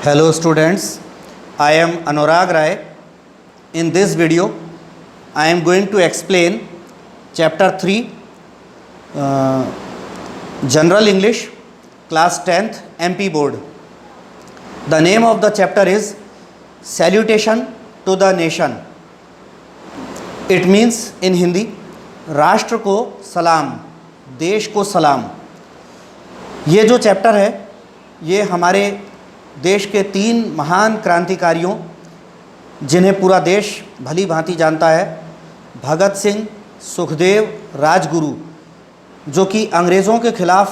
Hello students, I am Anurag Rai. In this video, I am going to explain Chapter 3, General English, Class 10th, MP Board. The name of the chapter is Salutation to the Nation. It means in Hindi, राष्ट्र को सलाम, देश को सलाम। ये जो chapter है ये हमारे देश के 3 महान क्रांतिकारियों जिन्हें पूरा देश भली भांति जानता है, भगत सिंह, सुखदेव, राजगुरु, जो कि अंग्रेज़ों के ख़िलाफ़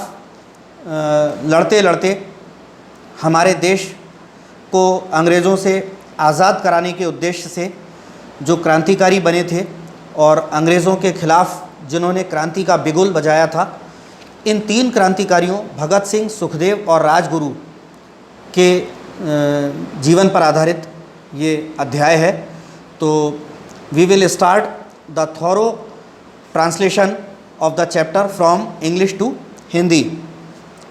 लड़ते लड़ते हमारे देश को अंग्रेज़ों से आज़ाद कराने के उद्देश्य से जो क्रांतिकारी बने थे और अंग्रेज़ों के ख़िलाफ़ जिन्होंने क्रांति का बिगुल बजाया था, इन 3 क्रांतिकारियों भगत सिंह, सुखदेव और राजगुरु के जीवन पर आधारित ये अध्याय है। तो we will start the thorough translation of the chapter from English to Hindi.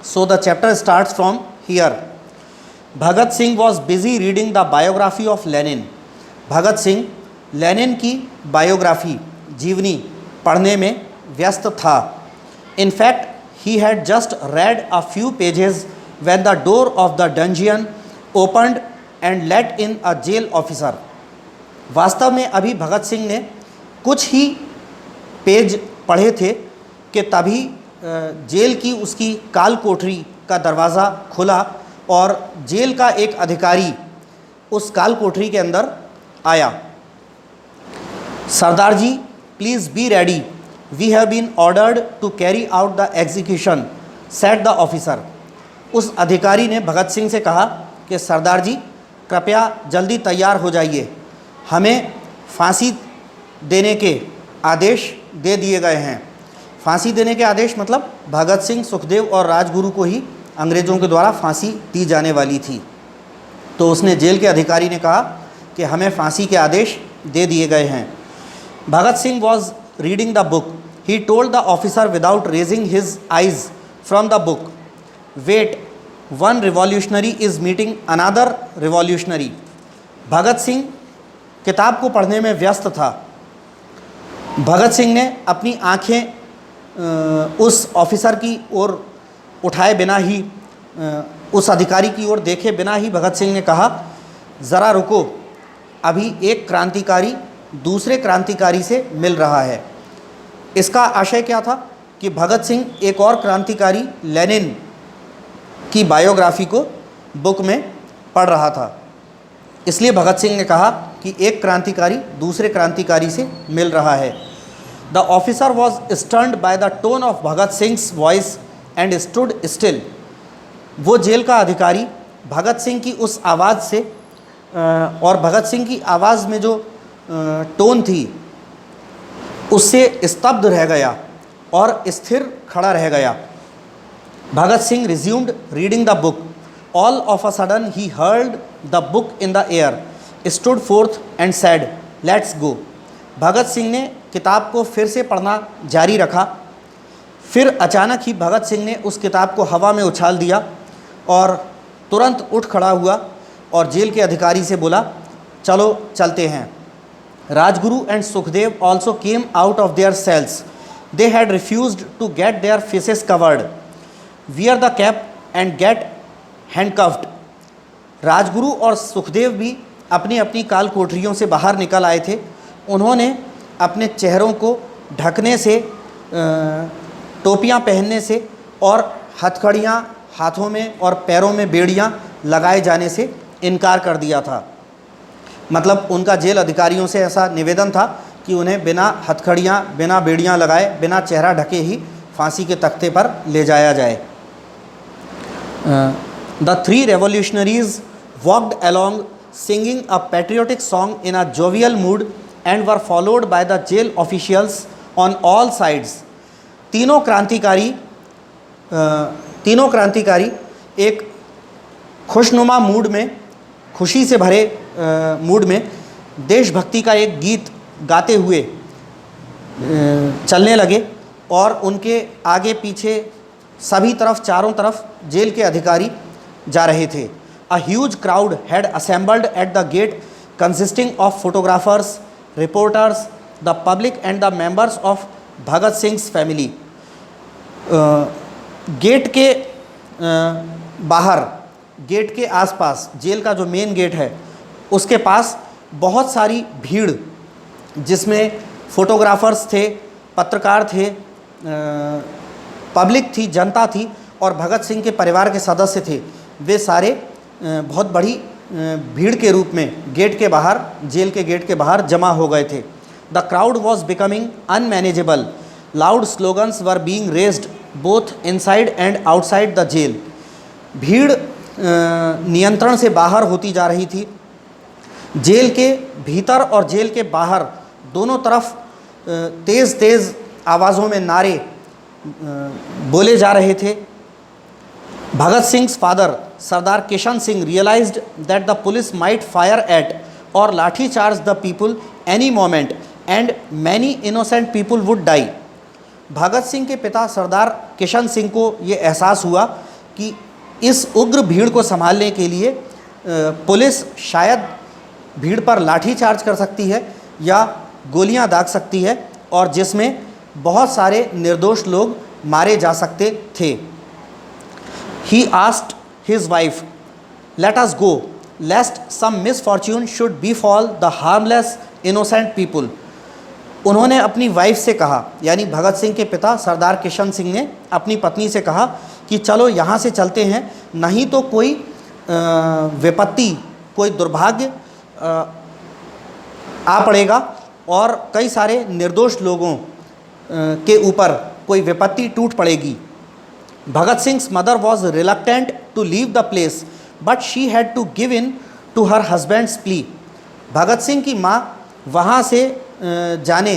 So the chapter starts from here. Bhagat Singh was busy reading the biography of Lenin. Bhagat Singh Lenin की बायोग्राफी, जीवनी पढ़ने में व्यस्त था। In fact he had just read a few pages when the door of the dungeon opened and let in a jail officer. वास्तव में अभी भगत सिंह ने कुछ ही पेज पढ़े थे कि तभी जेल की उसकी काल कोठरी का दरवाज़ा खुला और जेल का एक अधिकारी उस काल कोठरी के अंदर आया। Sardar ji, please be ready, we have been ordered to carry out the execution, said the officer. उस अधिकारी ने भगत सिंह से कहा कि सरदार जी कृपया जल्दी तैयार हो जाइए, हमें फांसी देने के आदेश दे दिए गए हैं। फांसी देने के आदेश मतलब भगत सिंह, सुखदेव और राजगुरु को ही अंग्रेज़ों के द्वारा फांसी दी जाने वाली थी। तो उसने जेल के अधिकारी ने कहा कि हमें फांसी के आदेश दे दिए गए हैं। Bhagat Singh was reading the book. He told the officer without raising his eyes from the book, wait, one revolutionary is meeting another revolutionary. Bhagat Singh किताब को पढ़ने में व्यस्त था। भगत सिंह ने अपनी आंखें उस ऑफिसर की ओर उठाए बिना ही, उस अधिकारी की ओर देखे बिना ही भगत सिंह ने कहा, ज़रा रुको, अभी एक क्रांतिकारी दूसरे क्रांतिकारी से मिल रहा है। इसका आशय क्या था कि भगत सिंह एक और क्रांतिकारी लेनिन की बायोग्राफी को बुक में पढ़ रहा था। इसलिए भगत सिंह ने कहा कि एक क्रांतिकारी दूसरे क्रांतिकारी से मिल रहा है। The officer was stunned by the tone of Bhagat Singh's voice and stood still. वो जेल का अधिकारी भगत सिंह की उस आवाज़ से और भगत सिंह की आवाज़ में जो टोन थी उससे स्तब्ध रह गया और स्थिर खड़ा रह गया। Bhagat Singh resumed reading the book. All of a sudden he hurled the book in the air, stood forth and said, let's go. Bhagat Singh ने किताब को फिर से पढ़ना जारी रखा। फिर अचानक ही भगत सिंह ने उस किताब को हवा में उछाल दिया और तुरंत उठ खड़ा हुआ और जेल के अधिकारी से बोला, चलो चलते हैं। Rajguru and Sukhdev also came out of their cells. They had refused to get their faces covered, wear the cap and get handcuffed. Rajguru और सुखदेव भी अपनी अपनी काल कोठरियों से बाहर निकल आए थे। उन्होंने अपने चेहरों को ढकने से, टोपियां पहनने से और हथकड़ियाँ हाथों में और पैरों में बेड़ियाँ लगाए जाने से इनकार कर दिया था। मतलब उनका जेल अधिकारियों से ऐसा निवेदन था कि उन्हें बिना हथकड़ियाँ, बिना बेड़ियाँ लगाए, बिना चेहरा ढके ही फांसी के तख्ते पर ले जाया जाए। The 3 revolutionaries walked along singing a patriotic song in a jovial mood and were followed by the jail officials on all sides. तीनों क्रांतिकारी एक खुशनुमा मूड में, खुशी से भरे मूड में देशभक्ति का एक गीत गाते हुए चलने लगे और उनके आगे पीछे सभी तरफ, चारों तरफ जेल के अधिकारी जा रहे थे। A huge crowd had assembled at the gate consisting of photographers, reporters, the public and the members of Bhagat Singh's family. Gate के बाहर, गेट के आसपास, जेल का जो मेन गेट है उसके पास बहुत सारी भीड़, जिसमें फोटोग्राफर्स थे, पत्रकार थे, पब्लिक थी, जनता थी और भगत सिंह के परिवार के सदस्य थे, वे सारे बहुत बड़ी भीड़ के रूप में गेट के बाहर, जेल के गेट के बाहर जमा हो गए थे. The crowd was becoming unmanageable. Loud slogans were being raised both inside and outside the jail. भीड़ नियंत्रण से बाहर होती जा रही थी. जेल के भीतर और जेल के बाहर दोनों तरफ तेज़ तेज़ आवाज़ों में नारे बोले जा रहे थे. Bhagat Singh's father Sardar Kishan Singh realized that the police might fire at or lathi charge the people any moment and many innocent people would die. Bhagat Singh के पिता सरदार किशन सिंह को ये एहसास हुआ कि इस उग्र भीड़ को संभालने के लिए पुलिस शायद भीड़ पर लाठी चार्ज कर सकती है या गोलियां दाग सकती है और जिसमें बहुत सारे निर्दोष लोग मारे जा सकते थे. He asked his wife, "Let us go, lest some misfortune should befall the harmless innocent people." उन्होंने अपनी वाइफ से कहा, यानी भगत सिंह के पिता सरदार किशन सिंह ने अपनी पत्नी से कहा कि चलो यहाँ से चलते हैं, नहीं तो कोई विपत्ति, कोई दुर्भाग्य आ पड़ेगा और कई सारे निर्दोष लोगों के ऊपर कोई विपत्ति टूट पड़ेगी. भगत सिंह's mother was reluctant to leave the place, but she had to give in to her husband's plea. Bhagat Singh की माँ वहाँ से जाने,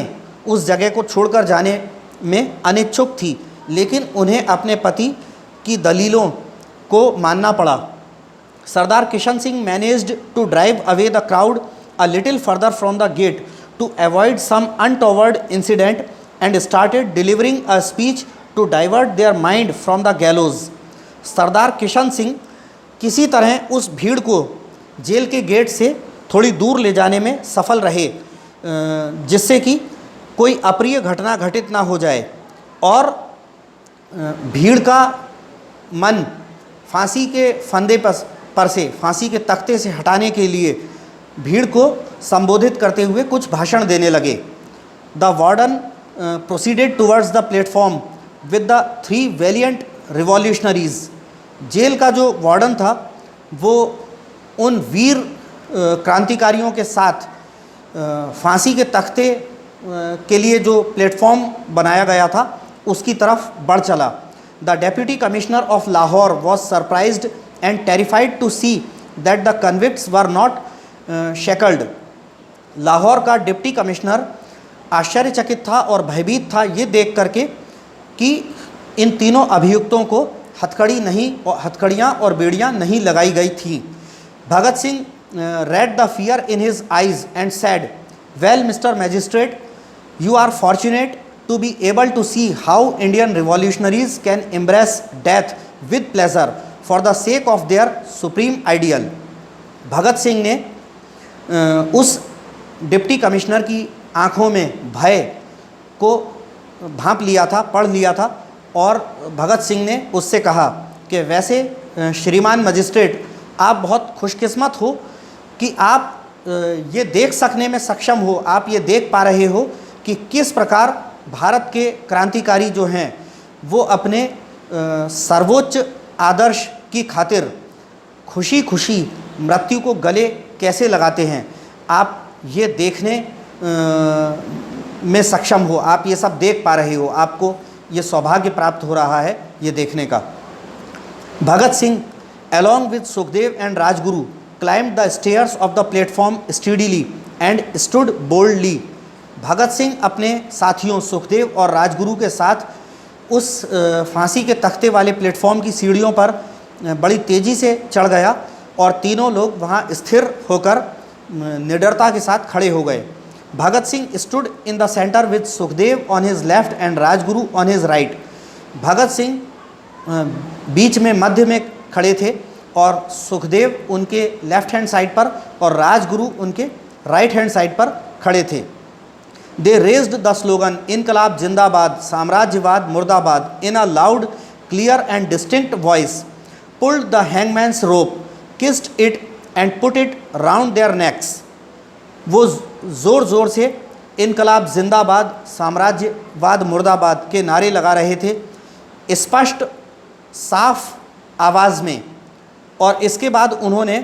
उस जगह को छोड़कर जाने में अनिच्छुक थी, लेकिन उन्हें अपने पति की दलीलों को मानना पड़ा. सरदार Kishan Singh managed to drive away the crowd a little further from the gate to avoid some untoward incident and started delivering a speech to divert their mind from the gallows. सरदार किशन सिंह किसी तरह उस भीड़ को जेल के गेट से थोड़ी दूर ले जाने में सफल रहे, जिससे कि कोई अप्रिय घटना घटित ना हो जाए और भीड़ का मन फांसी के फंदे पर से, फांसी के तख्ते से हटाने के लिए भीड़ को संबोधित करते हुए कुछ भाषण देने लगे. The warden proceeded towards the platform with the 3 valiant revolutionaries. Jail का जो वार्डन था वो उन वीर क्रांतिकारियों के साथ फांसी के तख्ते के लिए जो प्लेटफॉर्म बनाया गया था उसकी तरफ बढ़ चला. The deputy commissioner of Lahore was surprised and terrified to see that the convicts were not shackled. Lahore का डिप्टी कमिश्नर आश्चर्यचकित था और भयभीत था ये देख करके कि इन तीनों अभियुक्तों को हथकड़ियाँ और बेड़ियाँ नहीं लगाई गई थी. Bhagat Singh read the fear in his eyes and said, "Well, Mr. Magistrate, you are fortunate to be able to see how Indian revolutionaries can embrace death with pleasure for the sake of their supreme ideal." भगत सिंह ने उस deputy commissioner की आँखों में भय को भांप लिया था, पढ़ लिया था और भगत सिंह ने उससे कहा कि वैसे श्रीमान मजिस्ट्रेट, आप बहुत खुशकिस्मत हो कि आप ये देख सकने में सक्षम हो, आप ये देख पा रहे हो कि किस प्रकार भारत के क्रांतिकारी जो हैं वो अपने सर्वोच्च आदर्श की खातिर खुशी खुशी मृत्यु को गले कैसे लगाते हैं. आप ये देखने में सक्षम हो, आप ये सब देख पा रहे हो, आपको ये सौभाग्य प्राप्त हो रहा है ये देखने का. Bhagat Singh along with Sukhdev and Rajguru climbed the stairs of the platform steadily and stood boldly. Bhagat Singh अपने साथियों सुखदेव और राजगुरु के साथ उस फांसी के तख्ते वाले प्लेटफॉर्म की सीढ़ियों पर बड़ी तेज़ी से चढ़ गया और तीनों लोग वहाँ स्थिर होकर निडरता के साथ खड़े हो गए. Bhagat Singh stood in the center with Sukhdev on his left and Rajguru on his right. Bhagat Singh बीच में मध्य में खड़े थे और सुखदेव उनके लेफ्ट हैंड साइड पर और राजगुरु उनके राइट हैंड साइड पर खड़े थे। दे रेज्ड द स्लोगन इनकलाब जिंदाबाद साम्राज्यवाद मुर्दाबाद in a loud clear and distinct voice, pulled the hangman's rope, kissed it and put it round their necks. वो ज़ोर ज़ोर से इनकलाब जिंदाबाद साम्राज्यवाद मुर्दाबाद के नारे लगा रहे थे, स्पष्ट साफ आवाज़ में। और इसके बाद उन्होंने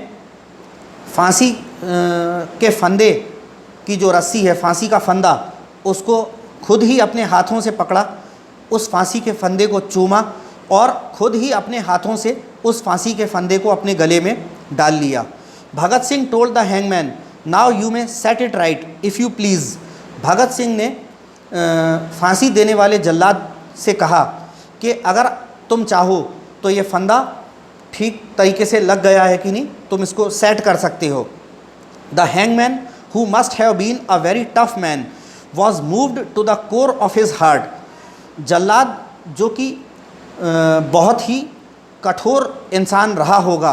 फांसी के फंदे की जो रस्सी है, फांसी का फंदा, उसको खुद ही अपने हाथों से पकड़ा, उस फांसी के फंदे को चूमा और खुद ही अपने हाथों से उस फांसी के फंदे को अपने गले में डाल लिया। Bhagat Singh told the hangman, now you may set it right if you please. Bhagat Singh ने फांसी देने वाले जल्लाद से कहा कि अगर तुम चाहो तो ये फंदा ठीक तरीके से लग गया है कि नहीं, तुम इसको सेट कर सकते हो। The hangman who must have been a very tough man was moved to the core of his heart. जल्लाद जो कि बहुत ही कठोर इंसान रहा होगा,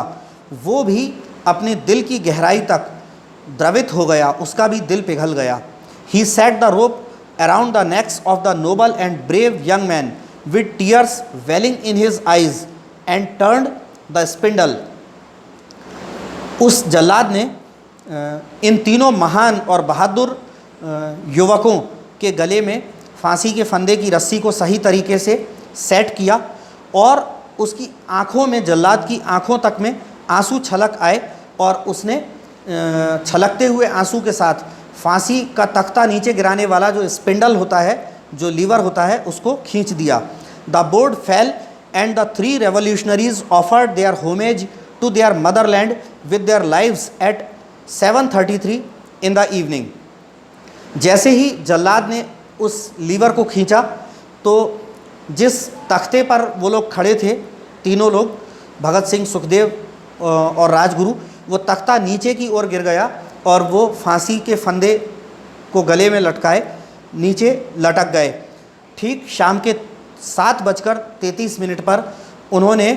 वो भी अपने दिल की गहराई तक द्रवित हो गया, उसका भी दिल पिघल गया। He set the rope around the necks of the noble and brave young man with tears welling in his eyes and turned the spindle. उस जल्लाद ने इन तीनों महान और बहादुर युवकों के गले में फांसी के फंदे की रस्सी को सही तरीके से सेट किया और उसकी आँखों में, जल्लाद की आँखों तक में आंसू छलक आए और उसने छलकते हुए आंसू के साथ फांसी का तख्ता नीचे गिराने वाला जो स्पिंडल होता है, जो लीवर होता है, उसको खींच दिया। The board fell and the three revolutionaries offered their homage to their motherland with their lives at 7:33 in the evening. जैसे ही जल्लाद ने उस लीवर को खींचा तो जिस तख्ते पर वो लोग खड़े थे, तीनों लोग, भगत सिंह, सुखदेव और राजगुरु, वो तख्ता नीचे की ओर गिर गया और वो फांसी के फंदे को गले में लटकाए नीचे लटक गए। ठीक शाम के 7:33 पर उन्होंने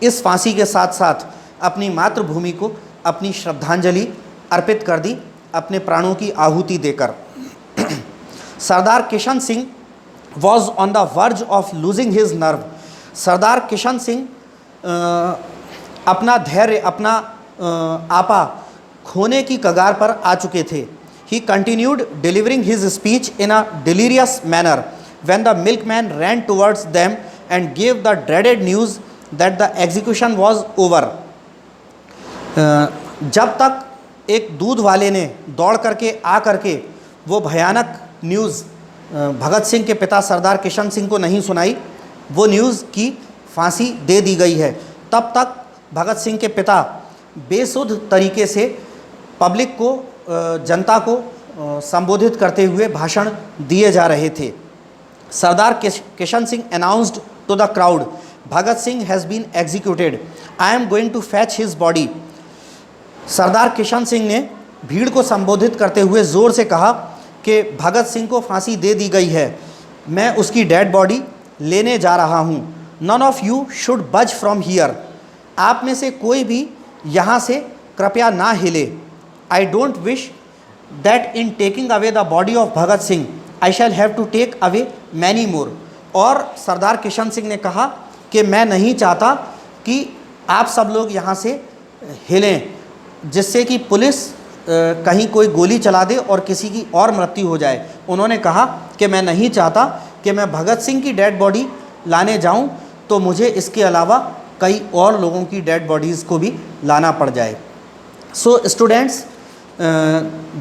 इस फांसी के साथ साथ अपनी मातृभूमि को अपनी श्रद्धांजलि अर्पित कर दी, अपने प्राणों की आहुति देकर। Sardar Kishan Singh was on the verge of losing his nerve. Sardar Kishan Singh अपना धैर्य, अपना आपा खोने की कगार पर आ चुके थे। He continued delivering his speech in a delirious manner when the milkman ran towards them and gave the dreaded news that the execution was over. जब तक एक दूध वाले ने दौड़ करके आ करके वो भयानक न्यूज़ भगत सिंह के पिता सरदार किशन सिंह को नहीं सुनाई, वो न्यूज़ की फांसी दे दी गई है, तब तक भगत सिंह के पिता बेसुध तरीके से पब्लिक को, जनता को संबोधित करते हुए भाषण दिए जा रहे थे। Sardar Kishan Singh announced to the crowd, Bhagat Singh has been executed, I am going to fetch his body. Sardar Kishan Singh ने भीड़ को संबोधित करते हुए ज़ोर से कहा कि भगत सिंह को फांसी दे दी गई है, मैं उसकी डेड बॉडी लेने जा रहा हूँ। नन ऑफ यू शुड बज फ्रॉम हियर, आप में से कोई भी यहाँ से कृपया ना हिले। I don't wish that in taking away the body of Bhagat Singh I shall have to take away many more. और सरदार किशन सिंह ने कहा कि मैं नहीं चाहता कि आप सब लोग यहाँ से हिलें, जिससे कि पुलिस कहीं कोई गोली चला दे और किसी की और मृत्यु हो जाए। उन्होंने कहा कि मैं नहीं चाहता कि मैं भगत सिंह की डेड बॉडी लाने जाऊं तो मुझे इसके अलावा कई और लोगों की डेड बॉडीज़ को भी लाना पड़ जाए। So students,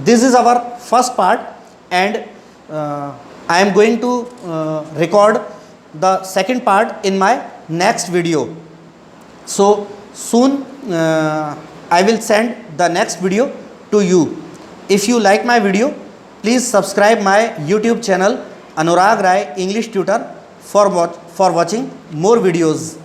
this is our first part and I am going to record the second part in my next video. So soon I will send the next video to you. If you like my video, please subscribe my YouTube channel Anurag Rai English Tutor for watching more videos.